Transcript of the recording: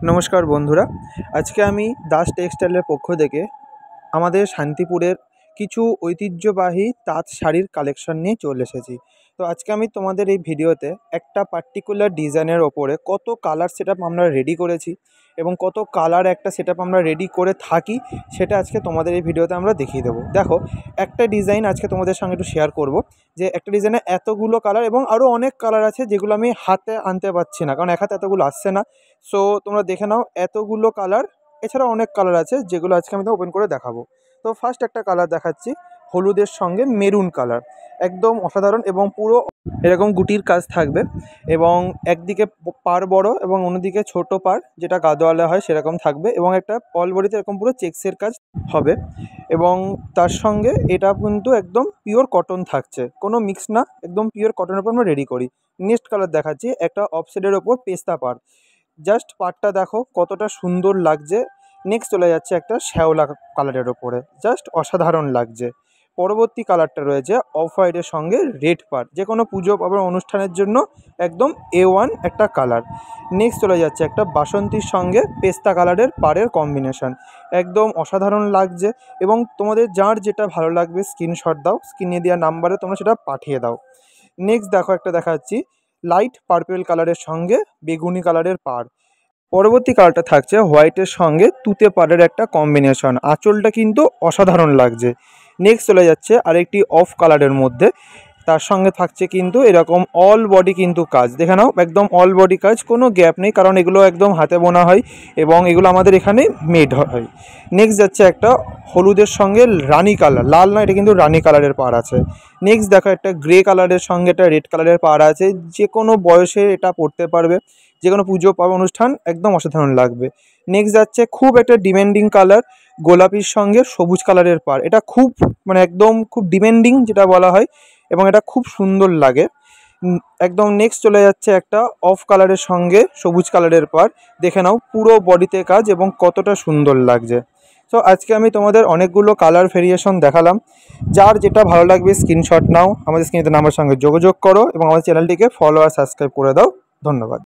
নমস্কার বন্ধুরা, আজকে আমি দাস টেক্সটাইলের পক্ষ থেকে আমাদের শান্তিপুরের কিছু ঐতিহ্যবাহী তাঁত শাড়ির কালেকশন নিয়ে চলে এসেছি। তো আজকে আমি তোমাদের এই ভিডিওতে একটা পার্টিকুলার ডিজাইনের ওপরে কত কালার সেটআপ আমরা রেডি করেছি এবং কত কালার একটা সেটআপ আমরা রেডি করে থাকি সেটা আজকে তোমাদের এই ভিডিওতে আমরা দেখিয়ে দেবো। দেখো, একটা ডিজাইন আজকে তোমাদের সঙ্গে একটু শেয়ার করব যে একটা ডিজাইনে এতগুলো কালার এবং আরও অনেক কালার আছে যেগুলো আমি হাতে আনতে পারছি না, কারণ এক হাতে এতগুলো আসছে না। সো তোমরা দেখে নাও, এতগুলো কালার, এছাড়া অনেক কালার আছে যেগুলো আজকে আমি ওপেন করে দেখাবো। তো ফার্স্ট একটা কালার দেখাচ্ছি, হলুদের সঙ্গে মেরুন কালার, একদম অসাধারণ এবং পুরো এরকম গুটির কাজ থাকবে এবং একদিকে পার বড় এবং অন্যদিকে ছোট পার, যেটা গাদোয়ালা হয় সেরকম থাকবে এবং একটা অল বডিতে এরকম পুরো চেক্সের কাজ হবে এবং তার সঙ্গে এটা কিন্তু একদম পিওর কটন থাকছে, কোনো মিক্স না, একদম পিওর কটনের উপর আমরা রেডি করি। নেক্সট কালার দেখাচ্ছি, একটা অফসেটের ওপর পেস্তা পার, জাস্ট পারটা দেখো কতটা সুন্দর লাগছে। নেক্সট চলে যাচ্ছে একটা শ্যাওলা কালারের ওপরে, জাস্ট অসাধারণ লাগছে। পরবর্তী কালারটা রয়েছে অফ হোয়াইটের সঙ্গে রেড পার, যে কোনো পুজো বা অনুষ্ঠানের জন্য একদম A1 একটা কালার। নেক্সট চলে যাচ্ছে একটা বাসন্তীর সঙ্গে পেস্তা কালারের পাড়ের কম্বিনেশন, একদম অসাধারণ লাগছে এবং তোমাদের যার যেটা ভালো লাগবে স্ক্রিনশট দাও, স্ক্রিনে দেওয়া নাম্বারে তোমরা সেটা পাঠিয়ে দাও। নেক্সট দেখো, একটা দেখাচ্ছি লাইট পার্পেল কালারের সঙ্গে বেগুনি কালারের পাড়। পরবর্তী কালারটা থাকছে হোয়াইটের সঙ্গে তুতে পাড়ের একটা কম্বিনেশন, আঁচলটা কিন্তু অসাধারণ লাগছে। নেক্সট চলে যাচ্ছে আরেকটি অফ কালারের মধ্যে, তার সঙ্গে থাকছে কিন্তু এরকম অল বডি কিন্তু কাজ, দেখে নাও একদম অল বডি কাজ, কোনো গ্যাপ নেই, কারণ এগুলো একদম হাতে বোনা হয় এবং এগুলো আমাদের এখানে মেড হয়। নেক্সট যাচ্ছে একটা হলুদের সঙ্গে রানি কালার, লাল না, এটা কিন্তু রানি কালারের পাড় আছে। নেক্সট দেখো, একটা গ্রে কালারের সঙ্গে একটা রেড কালারের পাড় আছে, যে কোনো বয়সে এটা পরতে পারবে, যে কোনো পুজো পার্বণ অনুষ্ঠান একদম অসাধারণ লাগবে। নেক্সট যাচ্ছে খুব একটা ডিমান্ডিং কালার, গোলাপির সঙ্গে সবুজ কালারের পাড়, এটা খুব একদম খুব ডিমান্ডিং যেটা বলা হয় এবং এটা খুব সুন্দর লাগে একদম। নেক্সট চলে যাচ্ছে একটা অফ কালারের সঙ্গে সবুজ কালারের পাড়, দেখে নাও পুরো বডিতে কাজ এবং কতটা সুন্দর লাগছে। সো আজকে আমি তোমাদের অনেকগুলো কালার ভেরিয়েশন দেখালাম, যার যেটা ভালো লাগবে স্ক্রিনশট নাও, আমাদের স্ক্রিনে নাম্বার সঙ্গে যোগাযোগ করো এবং আমাদের চ্যানেলটিকে ফলো আর সাবস্ক্রাইব করে দাও। ধন্যবাদ।